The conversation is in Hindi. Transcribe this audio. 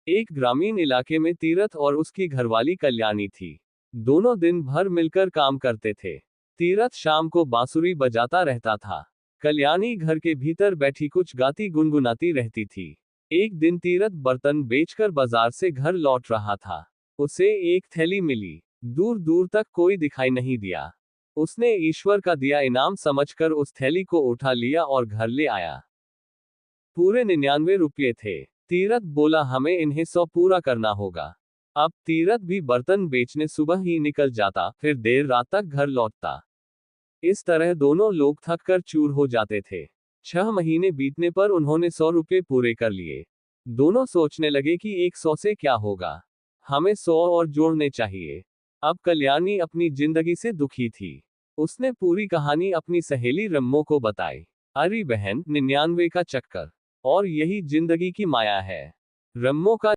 एक ग्रामीण इलाके में तीरथ और उसकी घरवाली कल्याणी थी। दोनों दिन भर मिलकर काम करते थे। तीरथ शाम को बांसुरी बजाता रहता था। कल्याणी घर के भीतर बैठी कुछ गाती गुनगुनाती रहती थी। एक दिन तीरथ बर्तन बेचकर बाजार से घर लौट रहा था। उसे एक थैली मिली। दूर दूर तक कोई दिखाई नहीं दिया। उसने ईश्वर का दिया इनाम समझकर उस थैली को उठा लिया और घर ले आया। पूरे 99 रुपये थे। तीरथ बोला हमें इन्हें 100 पूरा करना होगा। अब तीरथ भी बर्तन बेचने सुबह ही निकल जाता, फिर देर रात तक घर लौटता। इस तरह दोनों लोग थक कर चूर हो जाते थे। 6 महीने बीतने पर उन्होंने 100 रुपये पूरे कर लिए। दोनों सोचने लगे कि 100 से क्या होगा, हमें 100 और जोड़ने चाहिए। अब कल्याणी अपनी जिंदगी से दुखी थी। उसने पूरी कहानी अपनी सहेली रम्मो को बताई। अरे बहन, 99 का चक्कर, और यही जिंदगी की माया है। रम्मो का